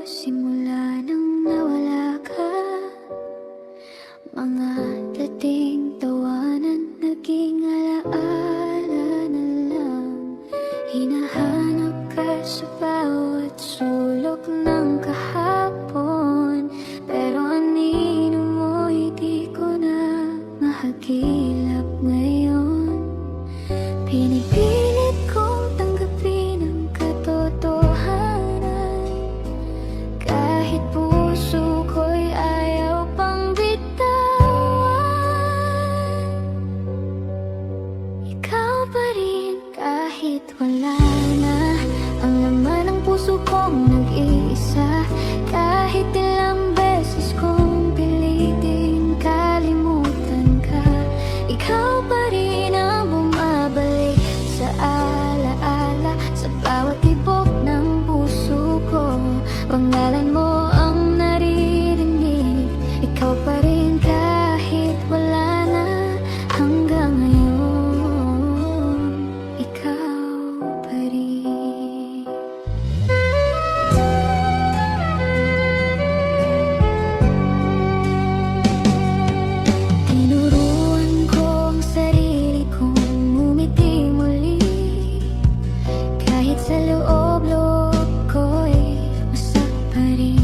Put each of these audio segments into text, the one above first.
simula nang nawala ka. Mga dating tawanan, naging alaala na lang. Hinahanap ka sa bawat sulok ng kahapon, pero anino mo hindi ko na mahagilap ngayon. Pinipilit kong tanggapin ang katotohanan, kahit puso ko'y ayaw pang bitawan. Ikaw pa rin kahit wala na ang laman ng puso kong nag-iisa. Kahit ilang beses kong piliting kalimutan ka, ikaw pa rin ang bumabalik sa alaala. Sa bawat tibok ng puso ko, pangalan mo ang naririnig. Ikaw pa rin kahit wala na hanggang ngayon. Ikaw pa rin. Tinuruan ko ang sarili kong umiti muli, kahit sa loob-loob ko'y masak pa rin.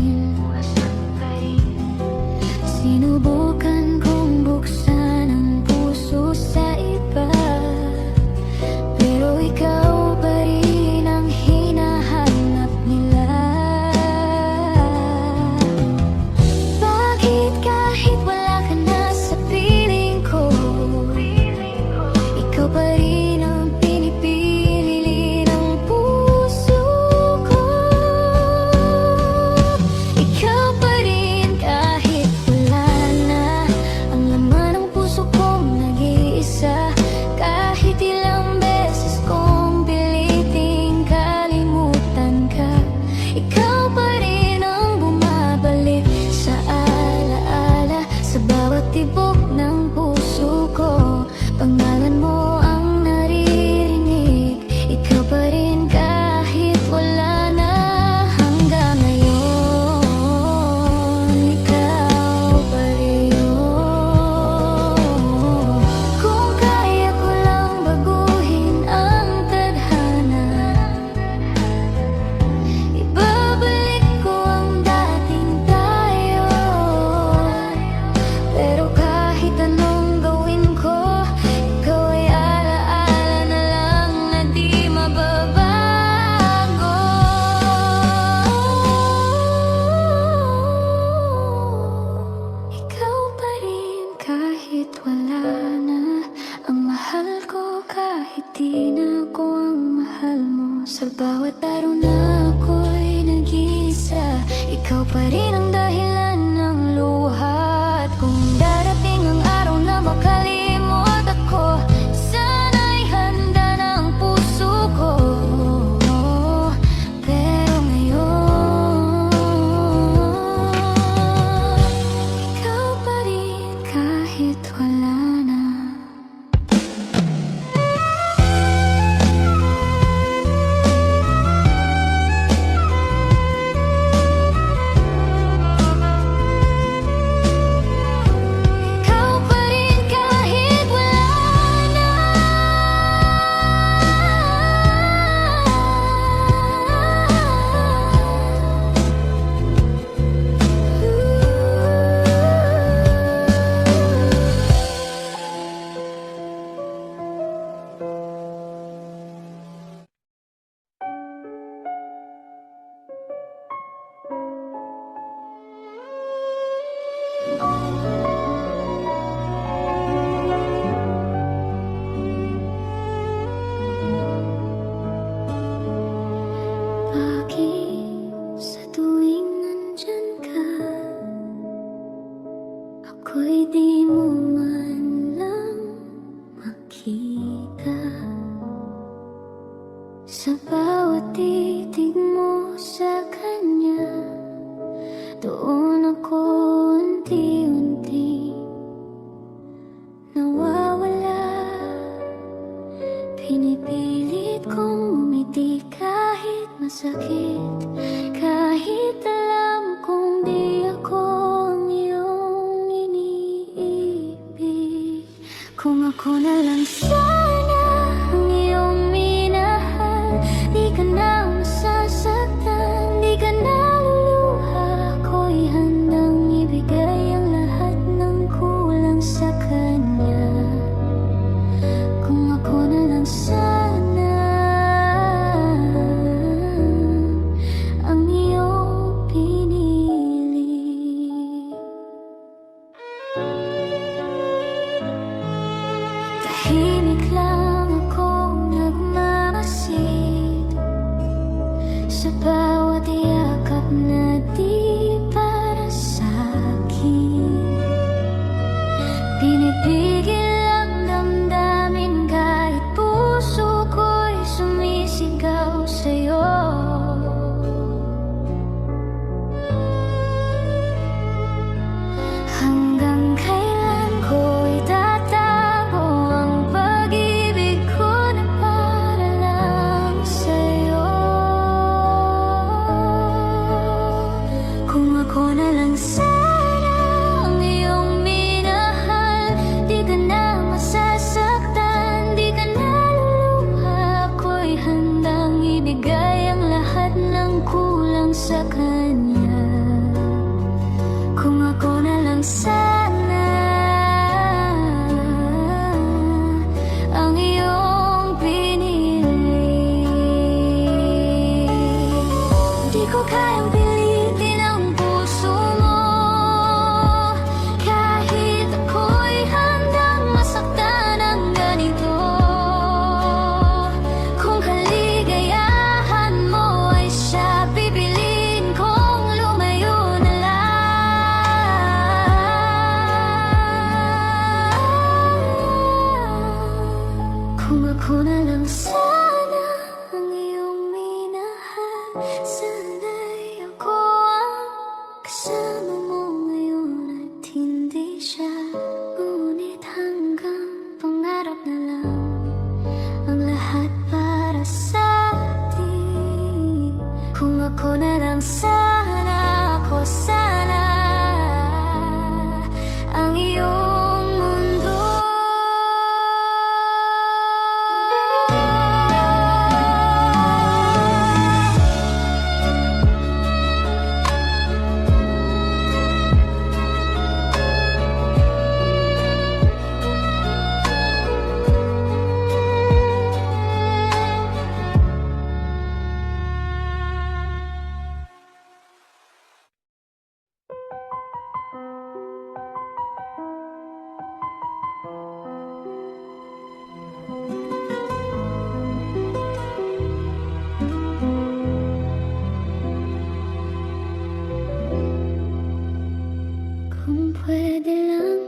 Kung pwede lang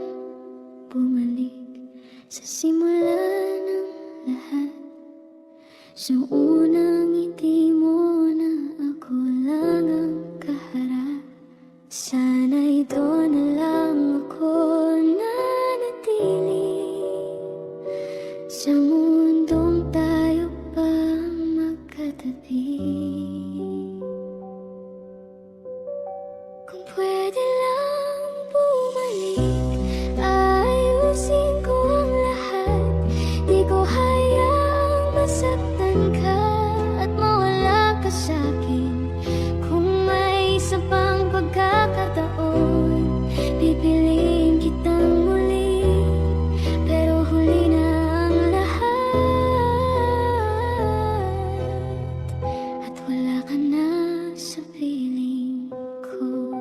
bumalik sa simula ng lahat, sa unang ngiti mo na ako lang ang kaharap. Sana'y doon na lang ako nanatili, sa mundong tayo pa magkatabi. Kung pwede lang bumalik, ayusin ko ang lahat. Di ko hayaang masaktan ka at mawala ka sa'kin. Kung may isa pang pagkakataon, pipiliin kitang muli, pero huli na ang lahat, at wala ka na sa piling ko.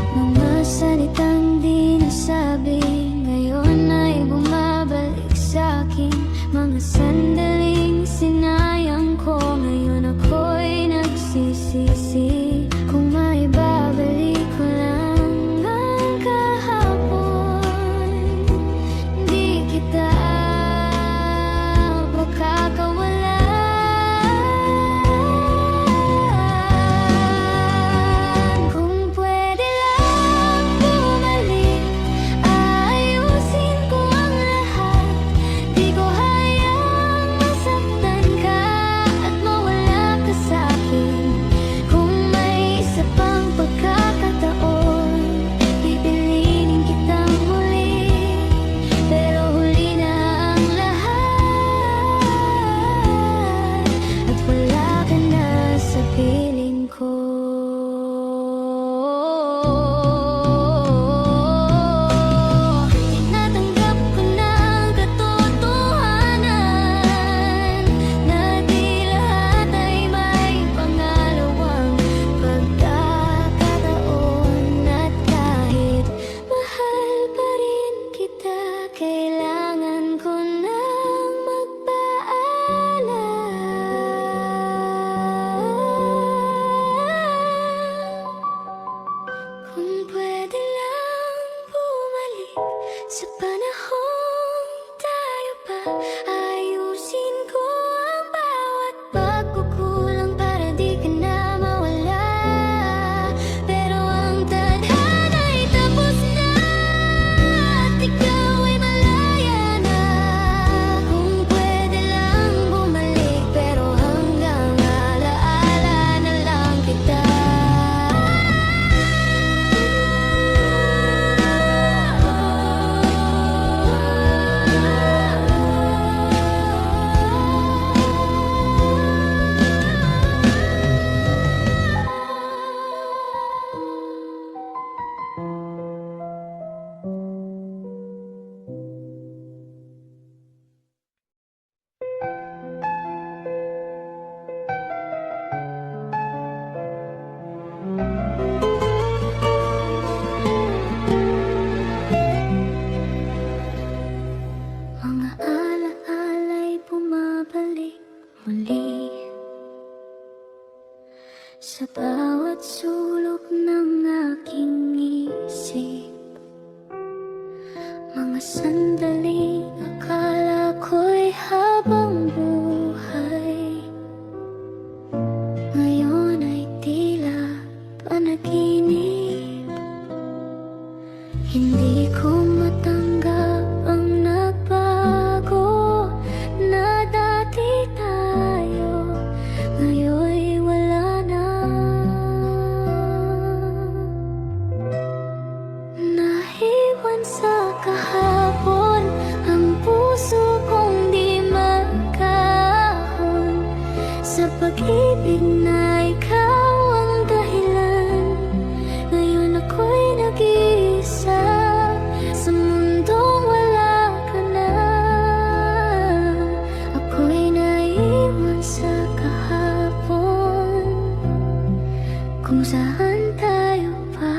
Mga salitang di nasabi ngayon ay bumabalik sa'kin. Mga sandaling sinayang ko, ngayon ako'y nagsisisi. Kung maibabalik ko lang ang kahapon, di kita makakawalan. Kung pwede lang bumalik, ayusin ko ang lahat. Di ko hayaang masaktan ka at mawala ka sa'kin. Kung may isa pang pagkakataon, pipiliin kitang muli, pero huli na ang lahat, at wala ka na sa piling ko. Tinatanggap ko na ang katotohanan na di lahat ay may pangalawang pagkakataon. At kahit mahal pa rin kita, kailangan ko nang magpaalam. Kung pwede lang bumalik sa panahong tayo pa, ayusin ko ang bawat pagkukulang para di ka na mawala. Pero ang tadhana'y tapos na at ikaw ay malaya na. Kung pwede lang bumalik, pero hanggang alaala na lang kita. Mga alaala'y bumabalik muli sa bawat sulok ng aking isip. Mga sandaling akala ko'y habang buhay, ngayon ay tila panaginip. Hindi ko matanggap ang nagbago na dati tayo, ngayon'y wala na. Nahiwan sa kahapon ang puso kong di magkahon, sa pag-ibig na ikaw ang dahilan. Ngayon ako'y nag-iisa sa mundong wala ka na. Ako'y naiwan sa kahapon, kung saan tayo pa.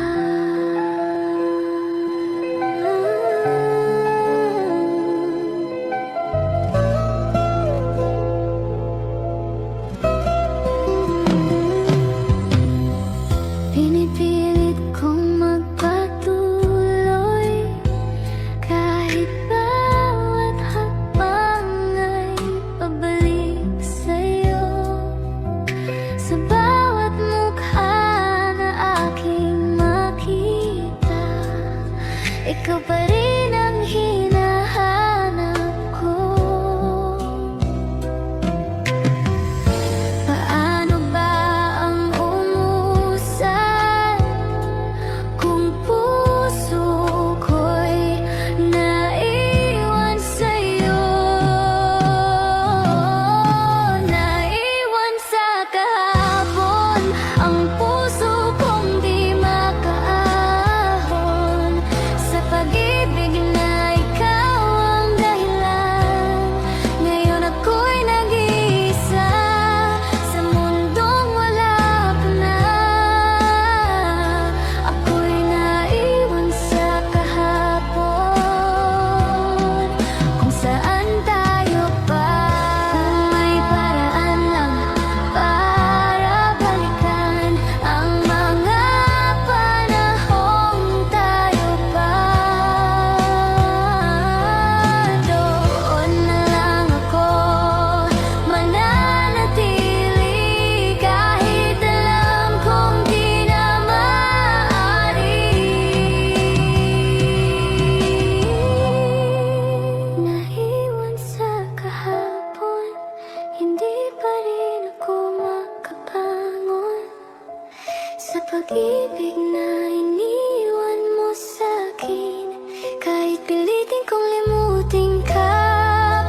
pag-ibig na iniwan mo sa'kin. Kahit pilitin kong limutin ka,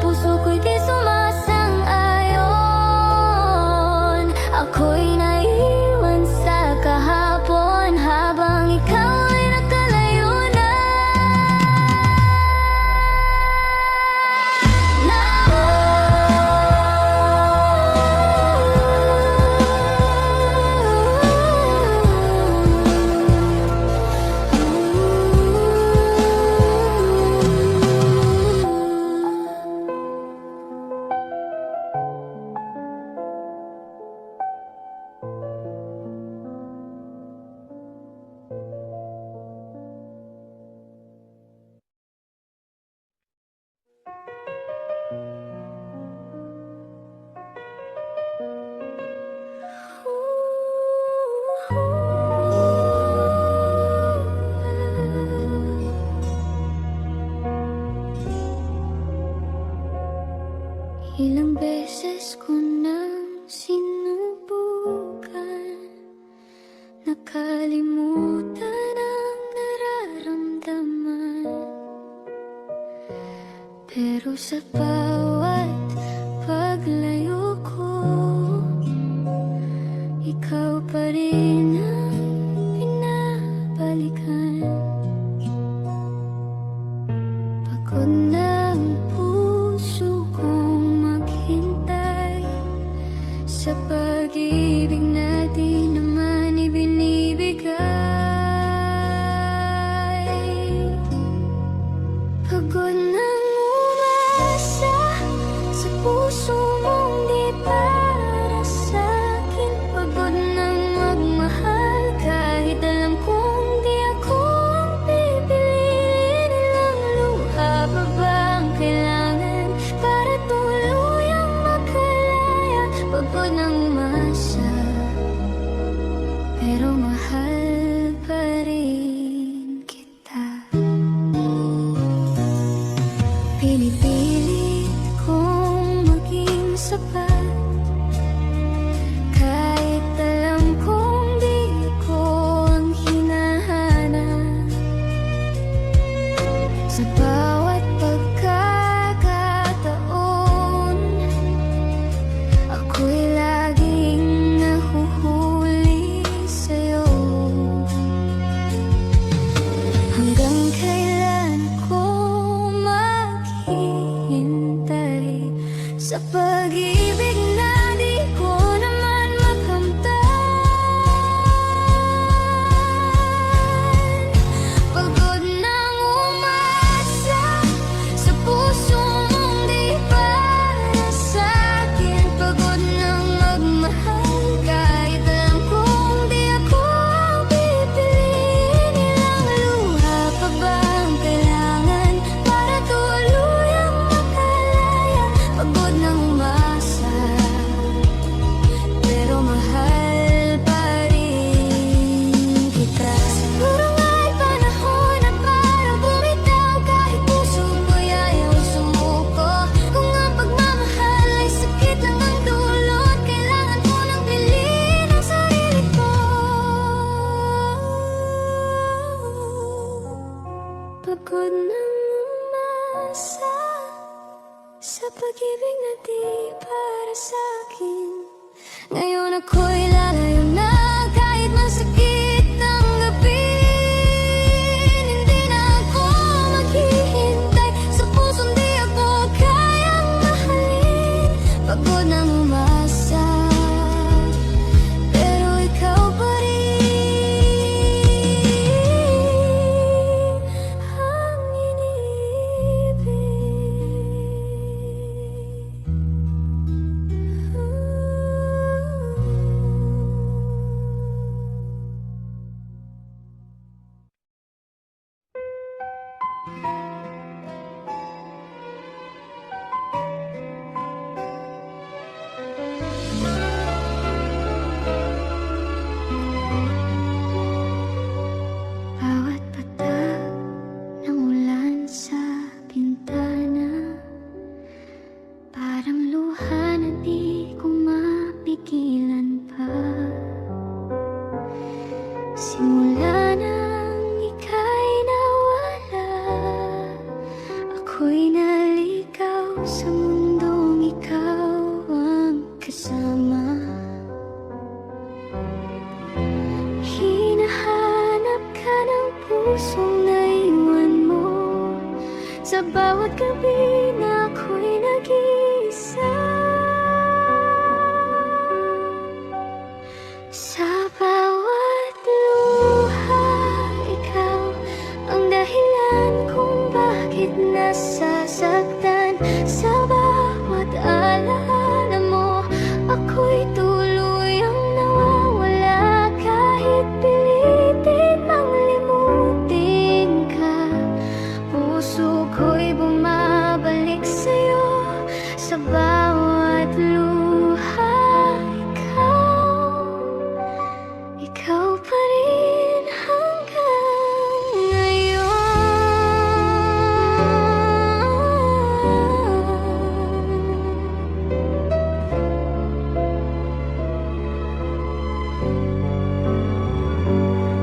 puso ko'y di sumasang-ayon. Ako'y naiwan sa kahapon habang ikaw ay nakalayo na. Ilang beses ko nang sinubukan, nakalimutan ang nararamdaman. Pero sa bawat paglayo ko, ikaw pa rin ang pinabalikan. Pagod na ang puso kong maghintay sa pag-ibig na di naman ibinibigay. Pagod nang umasa sa puso mong di para sa'kin. Pagod nang magmahal kahit alam kong di ako ang pipiliin. Ilang luha pa ba ang kailangan para tuluyang makalaya? Pagod nang umasa, pero mahal pa rin kita. Pinipilit kong maging sapat, kahit alam kong di ko ang hinahanap. Sa bawat pagkakataon, ako'y laging nahuhuli sa'yo. Hanggang kailan ko maghihintay sa pag-ibig na di ko naman makamtan? Pagod nang umasa sa puso mong di para sa'kin. Pagod nang magmahal kahit alam kong di ako ang pipiliin. Ilang luha pa ba ang kailangan para tuluyang makalaya? Pagod nang umasa, pero mahal pa rin kita. Siguro nga'y panahon na para bumitaw, kahit puso ko'y ayaw sumuko. Kung ang pagmamahal ay sakit lang ang dulot, kailangan ko nang piliin ang sarili ko. Pagod nang umasa sa pag-ibig na di para sa'kin. Ngayon ako'y lalayo na kahit masakit ang gabin. Hindi na ako maghihintay sa pusong di ako kayang mahalin. Pagod nang umasa, pero ikaw pa rin ang iniibig. kasama. Hinahanap ka ng pusong naiwan mo sa bawat gabi na ako'y nag-iisa. Sa bawat luha, ikaw ang dahilan kung bakit nasasaktan. Sa bawat alaala mo, ako'y tuluyang nawawala. Kahit pilitin mang limutin ka, puso ko'y bumabalik sa'yo. Sa bawat luha, ikaw pa rin hanggang ngayon.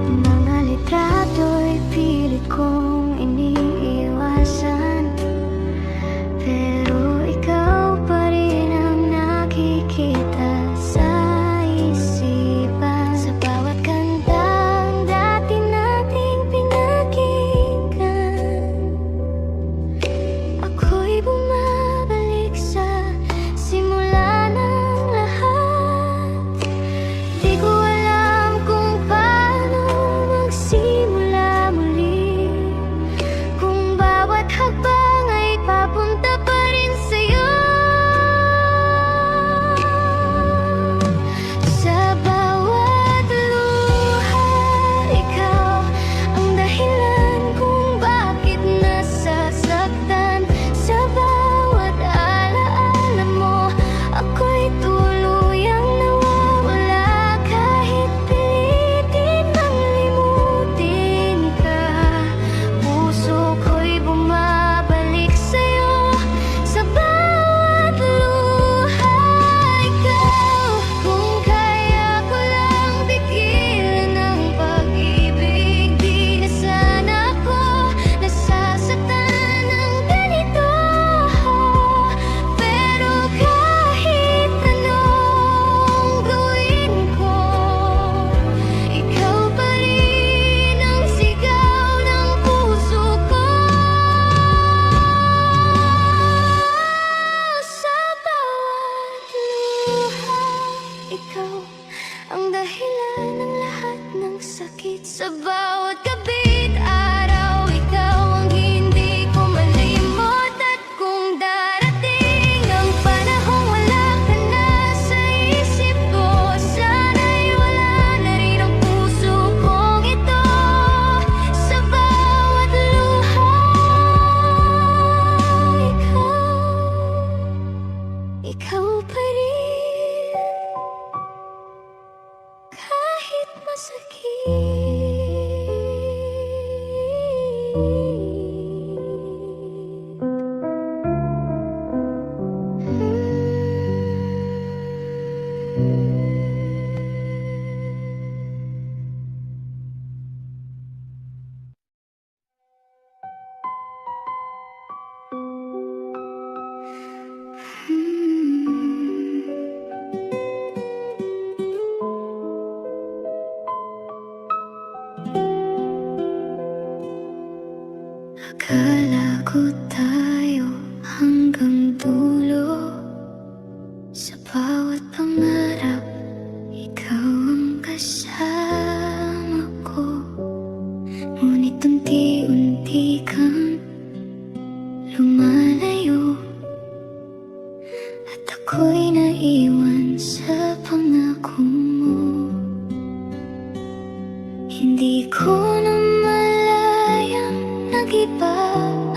Mga litrado'y pilit kong iniiwasan, pero ikaw pa rin ang nakikita sa isipan. Sa bawat kantang dati nating pinakinggan, ako'y bumabalik sa simula ng lahat. Di ko alam kung paano magsimula muli, kung bawat hakbang ay papunta pa rin sa'yo. Sa bawat luha, ikaw ang dahilan kung bakit nasasaktan. Sa bawat alaala mo, ako'y tuluyang nawawala. Kahit pilitin mang limutin ka, puso ko'y bumabalik sa'yo. Sa bawat luha, ikaw. Kung kaya ko lang pigilan ang pag-ibig, di na sana ako nasasaktan ng ganito. Pero kahit anong gawin ko, ikaw pa rin ang sigaw ng puso ko. Sa bawat luha, ikaw ang dahilan ng lahat ng sakit. Sa bawat gabi't araw, ikaw ang hindi ko malimot. At kung darating ang panahong wala ka na sa isip ko, sana'y wala na rin ang puso kong ito. Sa bawat luha, ikaw pa rin, kahit akala ko tayo hanggang dulo. Sa bawat pangarap, ikaw ang kasama ko. Ngunit unti-unti kang lumalayo, at ako'y naiwan sa pangako mo. Hindi ko na malayang nag-iba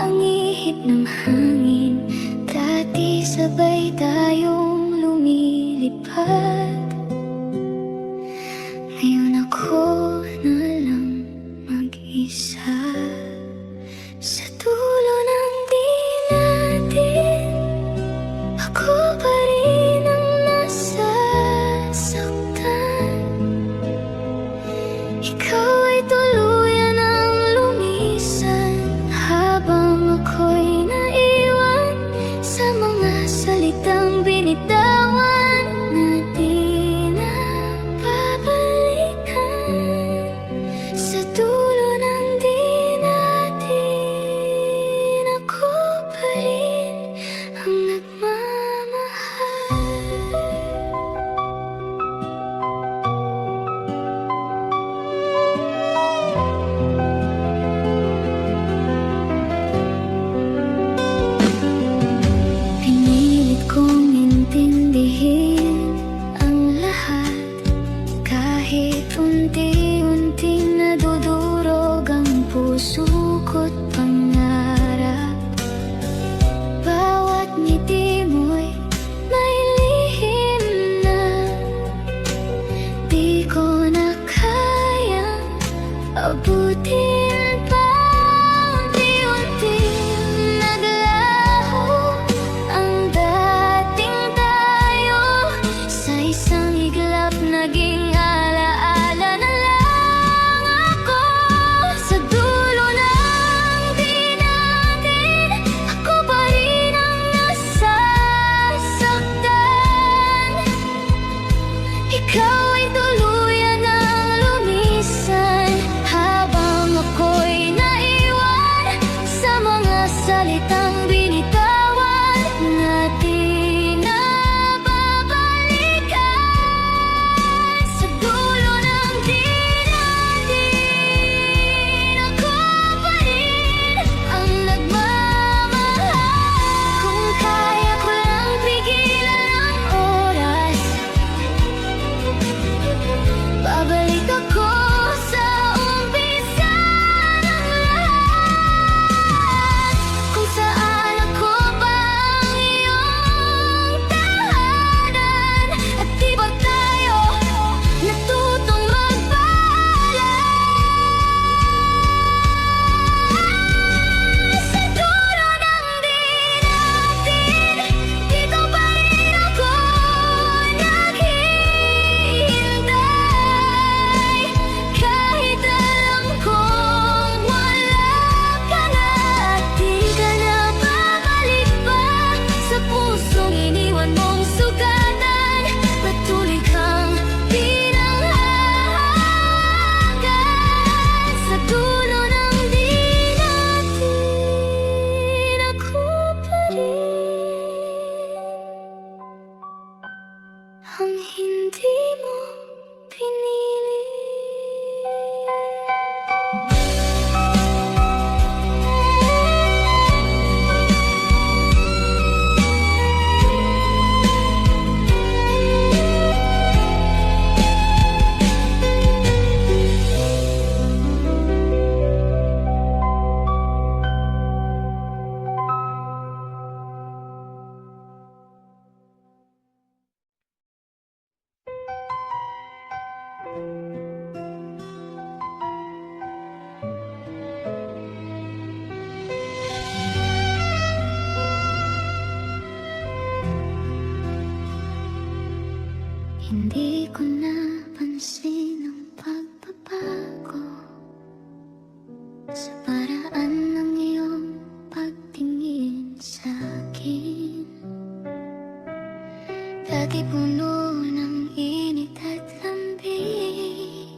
ang ihip ng hangin. Dati sabay tayong lumilipad, ngayon ako na lang mag-isa. Sa dulo ng di natin, ako pa rin ang nasasaktan. Ikaw ay tuluyan ang lumisan, habang ako'y naiwan sa mga salitang binitawan lahat. Kahit unti-unting nadudurog ang puso ko't pangarap. Bawat ngiti mo'y may lihim na di ko na kayang abutin pa. Unti-unting naglaho ang dating tayo. Sa isang iglap naging alaala na lang ako. Sa dulo ng di natin, ako pa rin ang nasasaktan. Ikaw ay tuluyan ng lumisan, habang ako'y naiwan sa mga salitang binitawan na di na babalikan. Sa dulo ng di natin, ako pa rin ang nagmamahal. Kung kaya ko lang pigilan ang oras, babalik ako sa umpisa ng lahat. Kung saan ako pa ang iyong tahanan, at di ba tayo natutong magpaalam? Sa dulo ng di natin, dito pa rin ako naghihintay. Kahit alam kong wala ka na at di ka na babalik pa sa pusong iniwan mong sugatan, patuloy kang pinanghahawakan. Sa dulo ng di natin, ako pa rin ang hindi mo pinili. Hindi ko napansin ang pagbabago sa paraan ng iyong pagtingin sa akin. Dati puno ng init at lambing,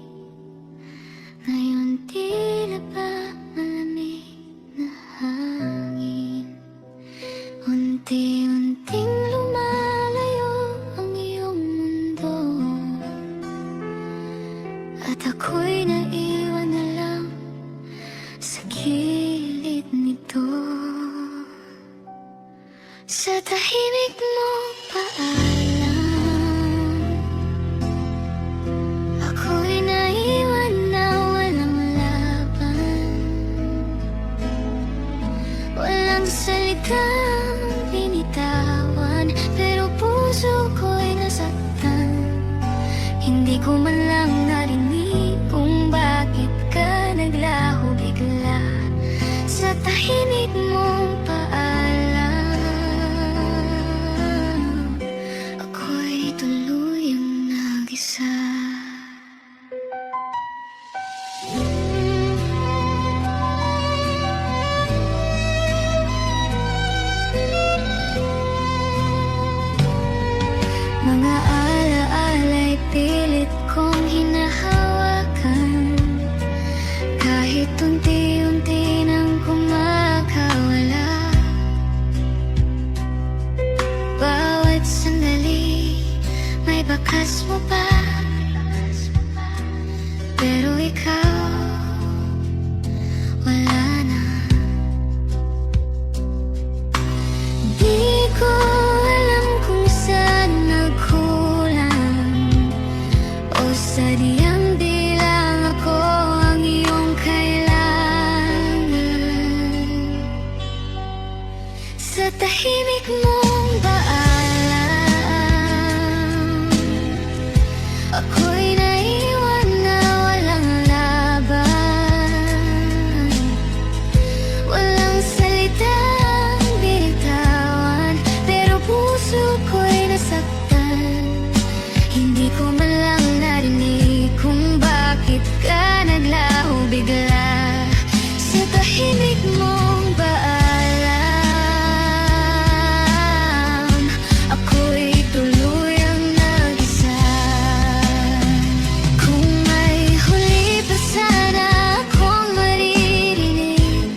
ngayon tila ba malamig na hangin. Unti-unting lumalayo ang iyong mundo, at ako'y naiwan na lang sa gilid nito. Sa tahimik mong paalam, ako'y naiwan na walang laban. Walang salitang binitawan, pero puso ko'y nasaktan. Hindi ko man lang narinig kung bakit ka naglaho bigla. Sa tahimik mong paalam, ako'y tuluyang nag-isa. Mga alaala'y pilit kong hinahawakan, kahit unti-unti nang kumakawala. Bawat sandali may bakas mo pa, pero ikaw wala na. Di ko alam kung saan nagkulang, Ako'y naiwan na walang laban, walang salitang binitawan, pero puso ko'y nasaktan. Hindi ko man lang narinig kung bakit ka naglaho bigla sa tahimik mong paalam. Ako'y tuluyang nag-isa. Kung may huli pa sana akong maririnig,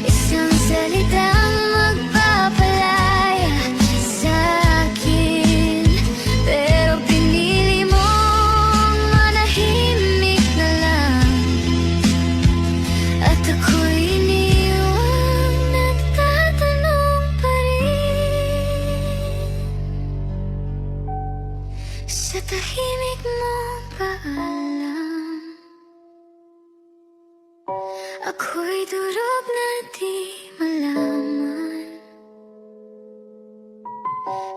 isang salitang magpapalaya sa'kin, pero pinili mong manahimik na lang. At ako'y iniwang nagtatanong pa rin sa tahimik mong paalam. Ako'y durog na di malaman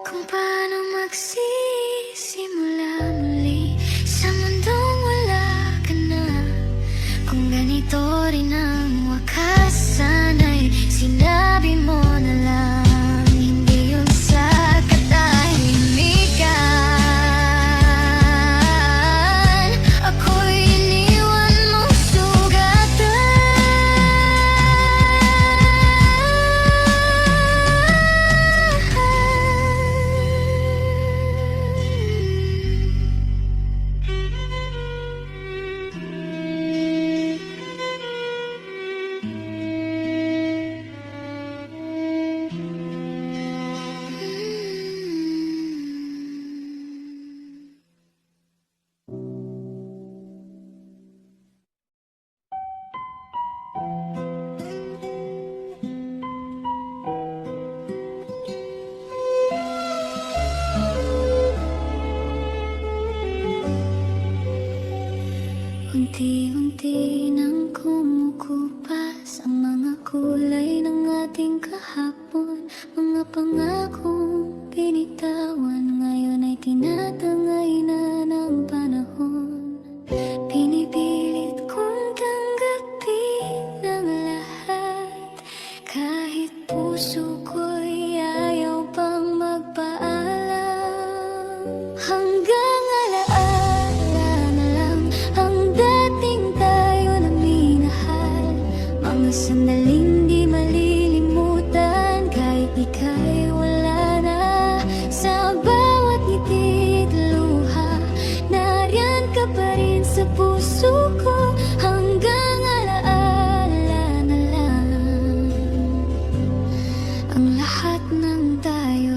kung paano magsisimula muli sa mundong wala ka na. Kung ganito rin ang wakas, sana'y sinabi mo na lang. Hindi yun sa katahimikan. Ako'y iniwan mong unti-unti nang kumukupas ang mga kulay ng ating kahapon. Mga pangakong binitawan ngayon ay tinatangay na ng panahon. Pinipilit kong tanggapin ang lahat, kahit puso ko'y ayaw pang magpaalam. Hanggang alaala na lang ang dating tayo na minahal, mga sandaling di malilimutan kahit ika'y wala na. Sa bawat ngiti at luha, nariyan ka pa rin sa puso ko. Hanggang alaala na lang ang lahat ng tayo.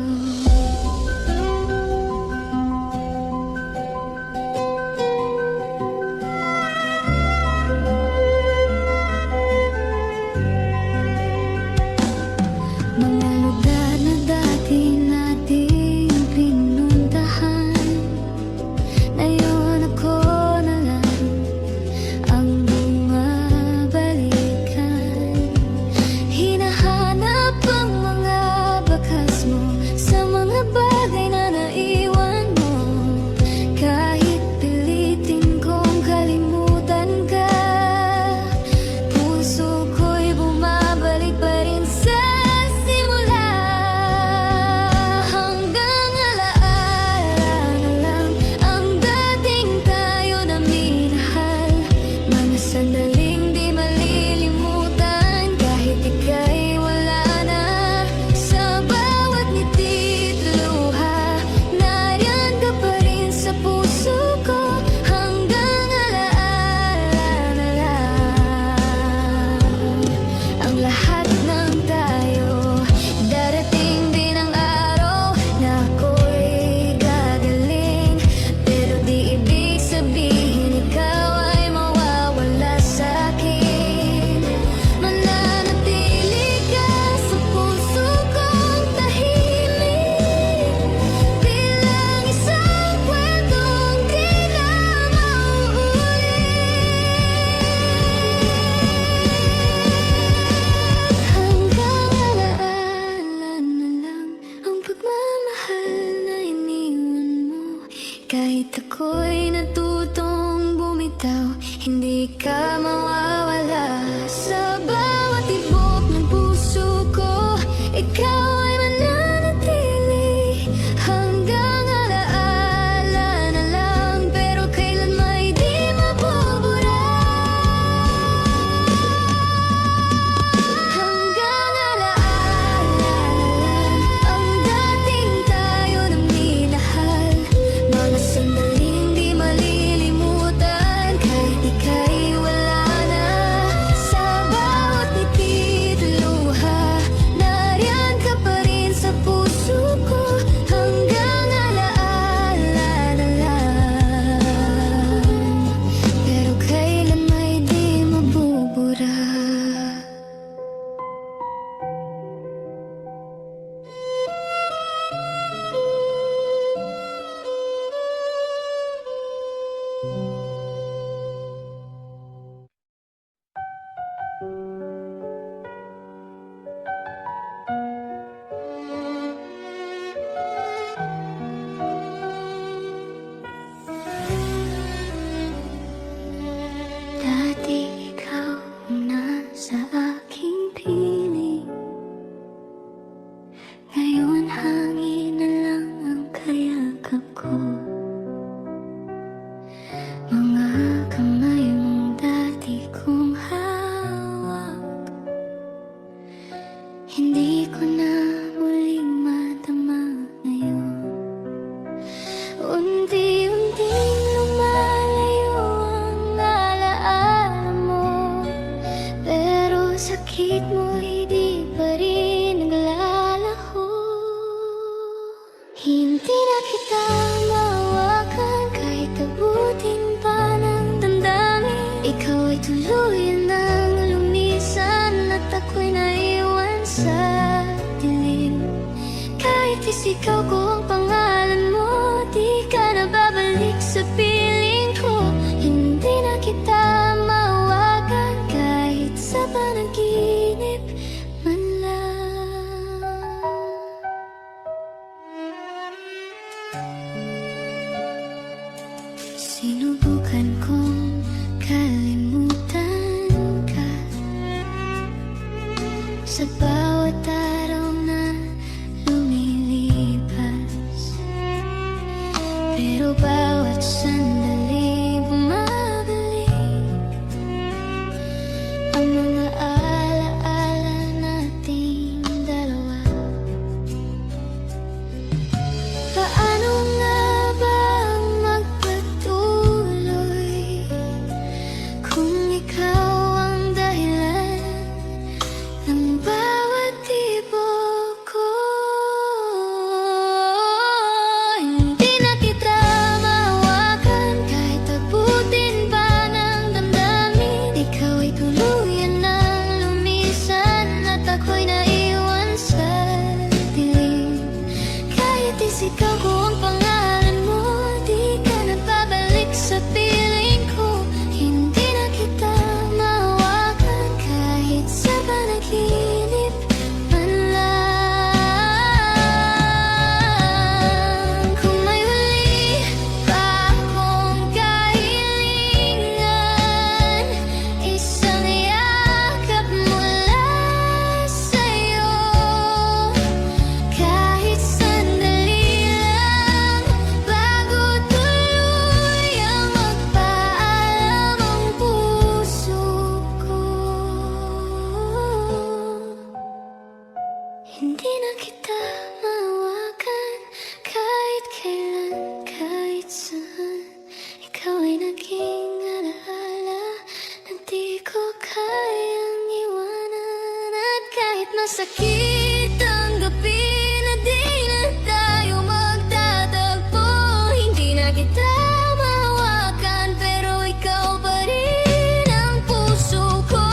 Kahit ako'y natutong bumitaw, hindi ka mawawala. Sa bawat tibok ng puso ko, ikaw ay mananatili. Hanggang alaala na lang, pero kailan may di mabubura. Hanggang alaala na lang, ang dating tayo na minahal. Mga sandaling di malilimutan, kahit ika'y wala na. Sa bawat ngiti at luha, nariyan ka pa rin sa puso ko. Hanggang alaala na lang, pero kailan may di mabubura. Dati ikaw ang nasa aking piling, ngayon hangin na lang ang kayakap ko. Mga kamay mong dati kong hawak, hindi ko na muling madama ngayon. Unti-unting lumalayo ang alaala mo, pero sakit mo'y di pa rin naglalaho. Hindi na kita mawakan, kahit abutin pa ng damdamin. Ikaw ay tuluyan nang lumisan, at ako'y naiwan sa dilim. Kahit isigaw ko ang pangalan mo, di ka na babalik sa piling ko. Hindi na kita mawagan, kahit sa panaginip man lang. Sinubukan kong kalimutan ka sa bawat araw na lumilipas, pero bawat sandali bumabalik ang mga alaala nating dalawa. Paano nga ba magpatuloy kung ikaw ang dahilan ng bawat tibok ko? Hindi na kita mawakan, kahit abutin pa ng damdamin. Ikaw ay tuluyan nang lumisan, at ako'y naiwan sa dilim. Kahit isigaw ko ang pangalan mo, di ka na babalik sa piling ko. Hindi na kita mawakan, kahit sa panaginip man lang. Kung may huli pa akong kahilingan, isang yakap mula sa'yo. Kahit sandali lang, bago tuluyang magpaalam ang puso ko. Hindi na kita mawakan, kahit kailan, kahit saan. Ikaw ay naging alaala na di ko kayang iwanan. At kahit masakit ang gabi na di na tayo magtatagpo, hindi na kita mawakan, pero ikaw pa rin ang puso ko.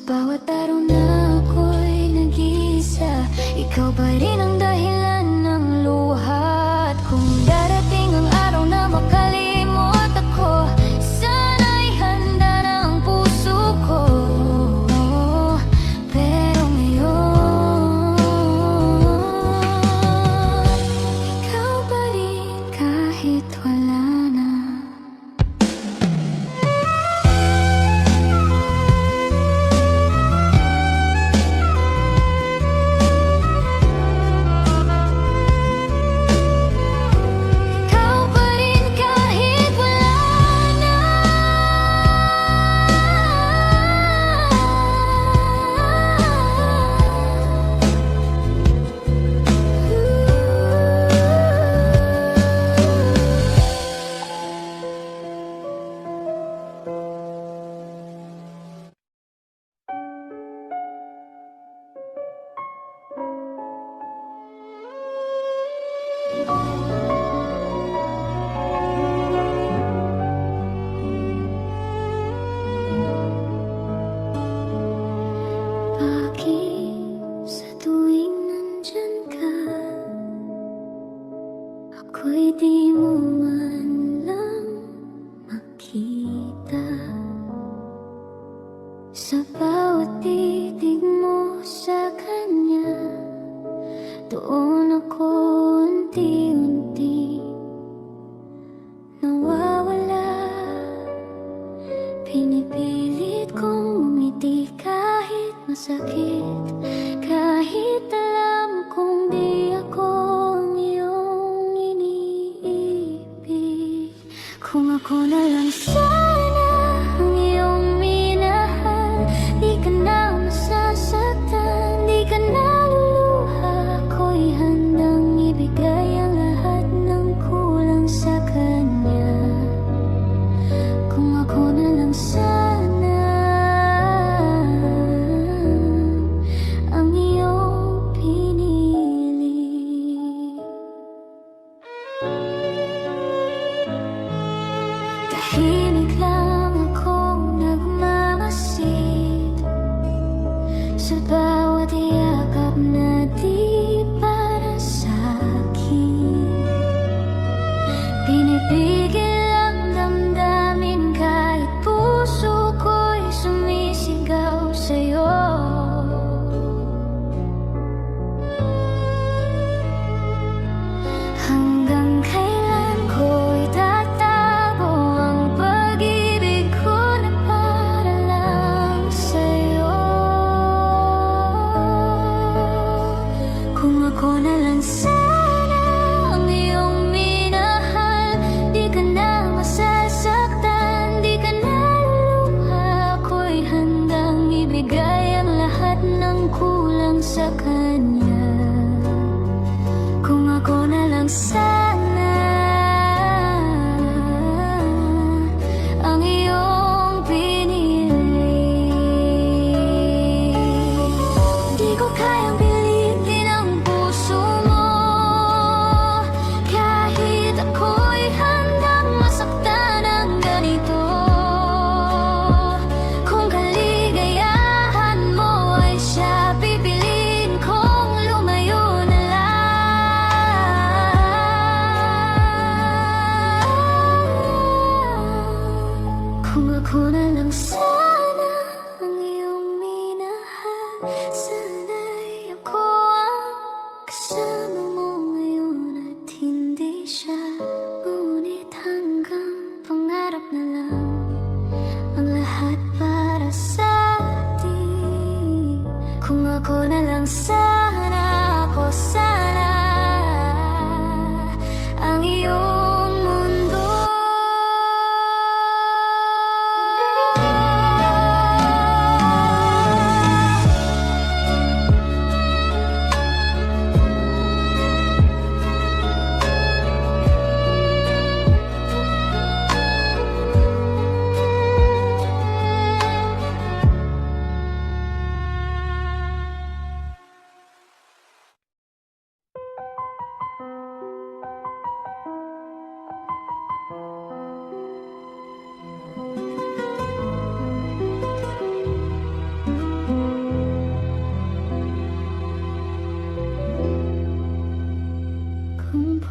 bawat araw na ako'y nag-iisa, ikaw pa rin ang dahilan ng luha. At kung darating ang araw na makalimot ako, sana'y handa na ang puso ko. Pero ngayon, ikaw pa rin kahit wala na. Ikaw pa rin kahit wala na. Bakit sa tuwing nandyan ka, ako'y di mo man lang makita? Sa bawat titig mo sa kanya, doon ako unti-unti nawawala. Pinipilit kong umiti kahit masakit, kahit alam kong di ako ang iyong iniibig. Kung ako na lang sana ang iyong minahal, di ka na masasaktan, di ka na luluha. Ako'y handang ibigay ang lahat ng kulang sa kanya. Kung ako na lang sana ang iyong pinili. Tahimik lang akong nagmamasid sa bawat yakap na di para sa'kin. Pinipigil ang damdamin kahit puso ko'y sumisigaw sa'yo. Hanggang kailan ko itatago ang pag-ibig ko na para lang sa'yo? Kung ako na lang sana ang iyong minahal, di ka na masasaktan, di ka na luluha. Ako'y handang ibigay ang lahat ng kulang sa kanya. Kung ako na lang sana ang iyong pinili. Di ko kayang pilitin ang puso mo, kahit ako'y handang masaktan ng ganito. Kung kaligayahan mo ay siya, pipiliin ko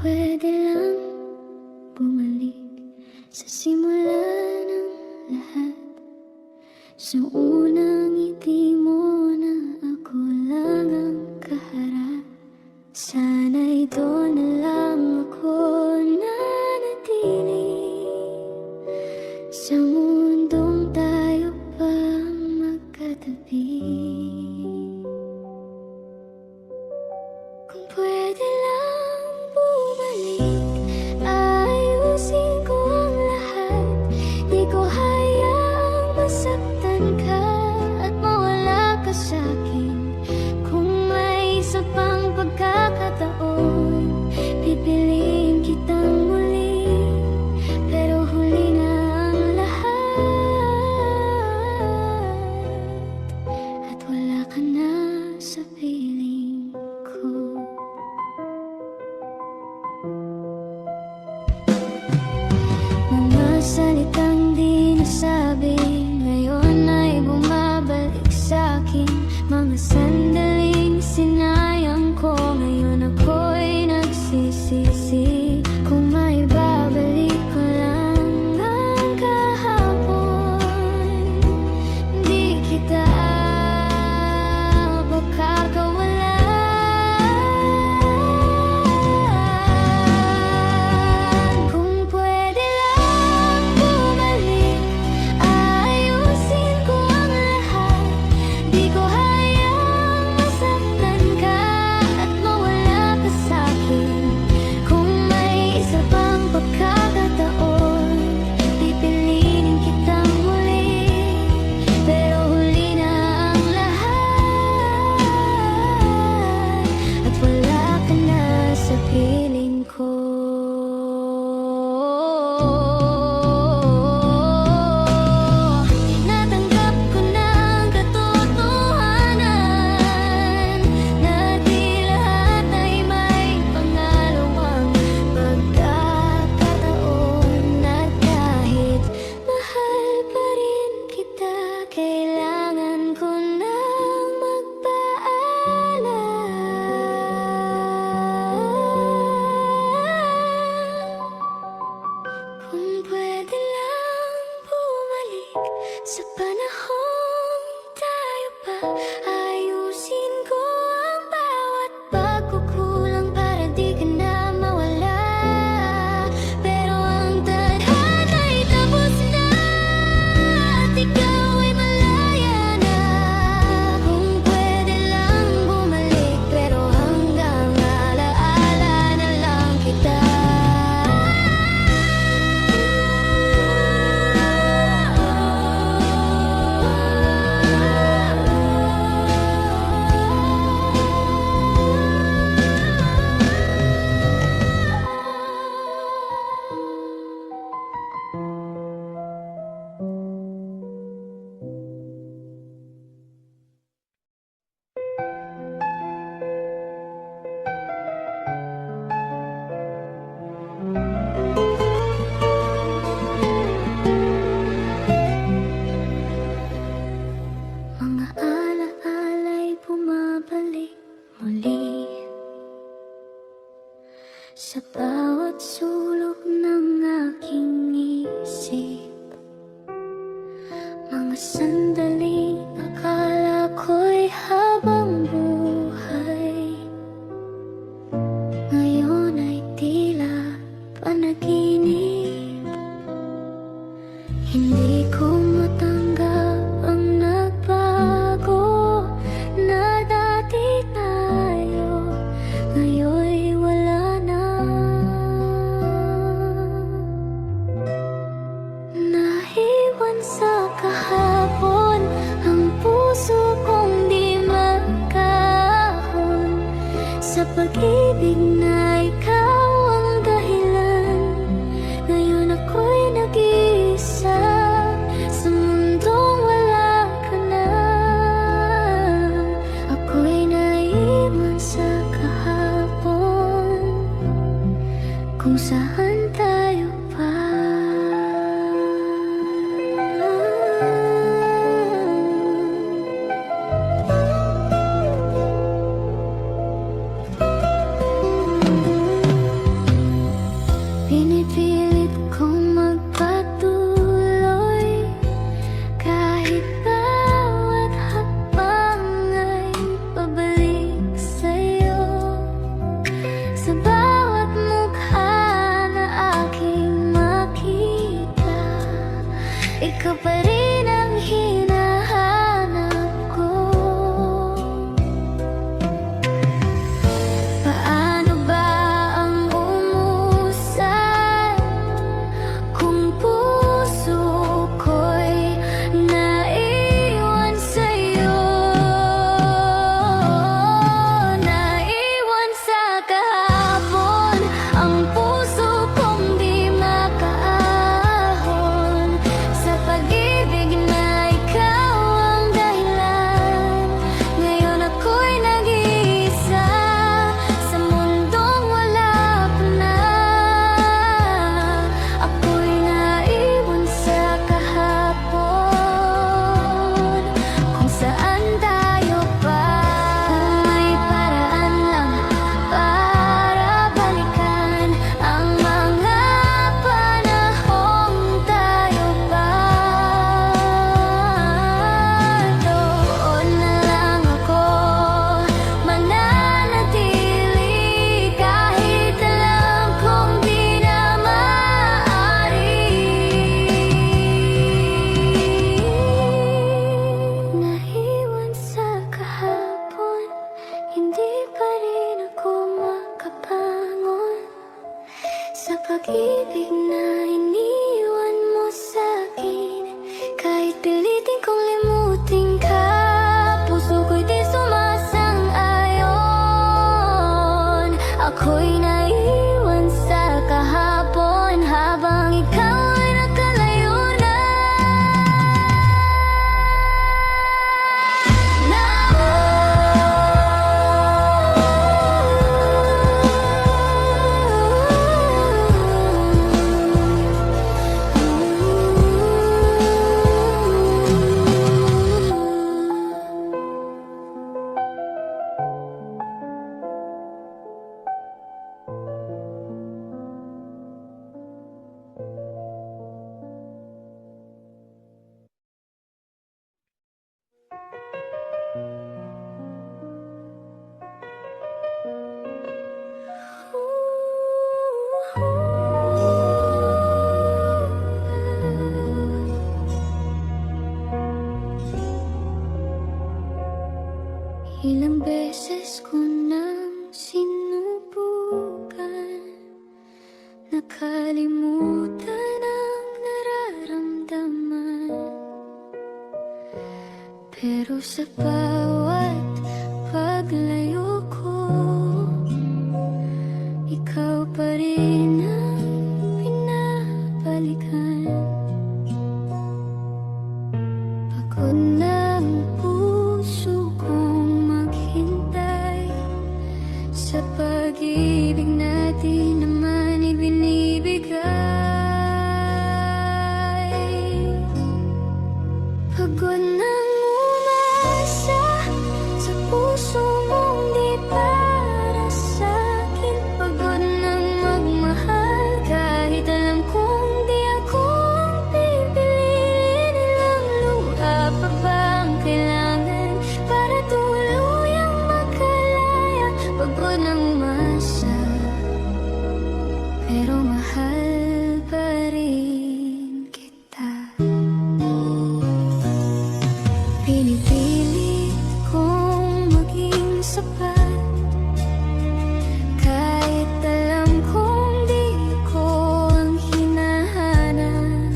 pwede lang bumalik sa simula ng lahat, sa unang ngiti mo na ako lang ang kaharap. Sana'y doon na lang ako nanatili, sa mundong tayo pa magkatabi. Kung pwede lang bumalik, ayusin ko ang lahat. Di ko hayaang masaktan ka at mawala ka sa'kin. Kung may isa pang pagkakataon, pipiliin kitang muli, pero huli na ang lahat, at wala ka na sa piling ko. Mga salitang di nasabi ngayon ay bumabalik sa'kin. Mga sandaling sinayang ko, ngayon ako'y nagsisisi. Kung may babalik ko lang ang kahapon, di kita makakawalan. Kung pwede lang bumalik, ayusin ko ang lahat. Di ko hayang masaktan ka at mawala ka sa'kin. Kung may isa pang pagkakataon, pipiliin kitang muli, pero huli na ang lahat, at wala ka na sa piling ko. Tinatanggap ko na ang katotohanan na di lahat ay may pangalawang pagkakataon. At kahit mahal pa rin kita, kailangan ko nang magpaalam. Kung pwede lang bumalik sa panahon tayo pa, ayusin ko ang bawat pagkukulang para di ka na mawala. Pero ang tadhana'y tapos na at ikaw ay malaya na. Kung pwede lang bumalik, pero hanggang alaala na lang kita. Mga alaala'y bumabalik muli sa bawat sulok ng aking isip. Mga sandaling akala ko'y habang buhay, ngayon ay tila panaginip. Hindi ko matanggap ang nagbago, na dati tayo, ngayon'y wala na. Nahiwan sa kahapon ang puso kong di magkahon, sa pag-ibig na ikaw ang dahilan. Ngayon ako'y nag-iisa sa mundong wala ka na. Ako'y naiwan sa kahapon, kung saan tayo pa. pag-ibig na iniwan mo sa'kin. Kahit pilitin kong limutin ka, puso ko'y di sumasang-ayon. Ako'y naiwan sa kahapon habang ikaw ay nakalayo na. Ilang beses ko nang sinubukan, nakalimutan ang nararamdaman. Pero sa bawat paglayo ko, ikaw pa rin ang pinabalikan. Pagod na ang puso kong maghintay sa pag-ibig natin naman ibinibigay. Pagod nang umasa sa puso mong di para sa'kin. Pagod nang magmahal kahit alam kong di ako ang pipiliin. Ilang luha pa ba ang kailangan para tuluyang makalaya? Pagod nang umasa, pero mahal pa rin kita. Pinipilit kong maging sapat kahit alam kong di ko ang hinahanap.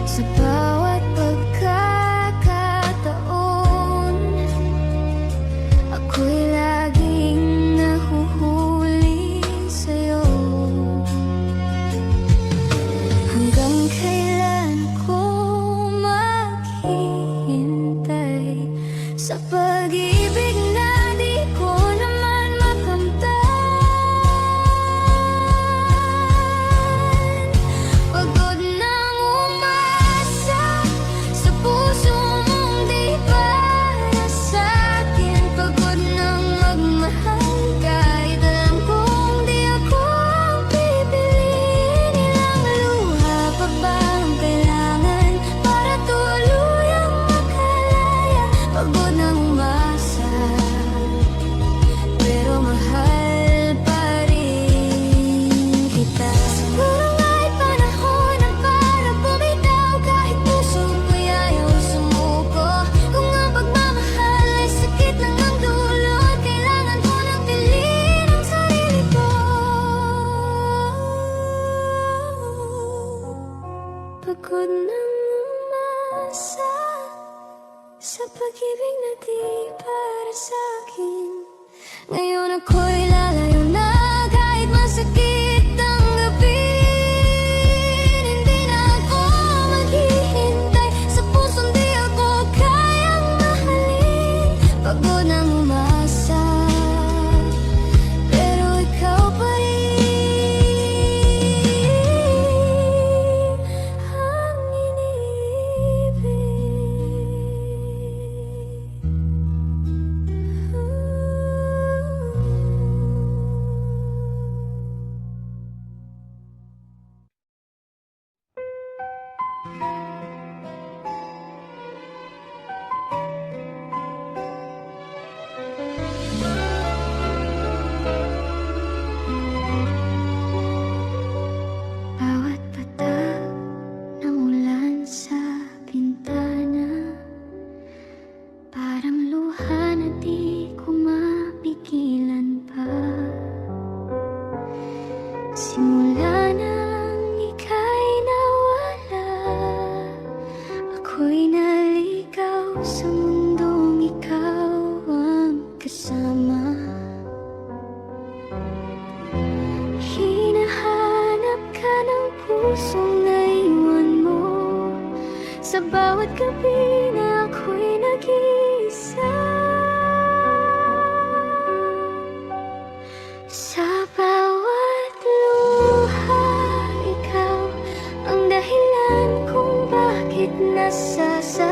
Sa bawat pagkakataon, ako'y laging nahuhuli sa'yo. Hanggang kailan ko maghihintay sa pag-ibig na di ko naman makamtan? Pagod nang umasa sa puso mong di para sa'kin. Pagod nang magmahal kahit alam kong di ako ang pipiliin. Ilang luha pa ba ang kailangan para tuluyang makalaya? Pagod nang umasa, pero mahal pa rin kita. Siguro nga'y panahon na para bumitaw, kahit puso ko'y ayaw sumuko. Kung ang pagmamahal ay sakit lang ang dulot, kailangan ko nang piliin ang sarili ko. Pagod nang umasa sa pag-ibig na di para sa'kin. Ngayon ako'y lalayo na kahit masakit ang gawin. Hindi na ako maghihintay sa pusong di ako kayang mahalin. Pagod nang umasa, pero ikaw pa rin ang iniibig. Simula nang ika'y nawala, ako'y naligaw sa mundong ikaw ang kasama. Hinahanap ka ng pusong naiwan mo sa bawat gabi na ako'y nag-iisa. Sa bawat luha, ikaw ang dahilan kung bakit nasasaktan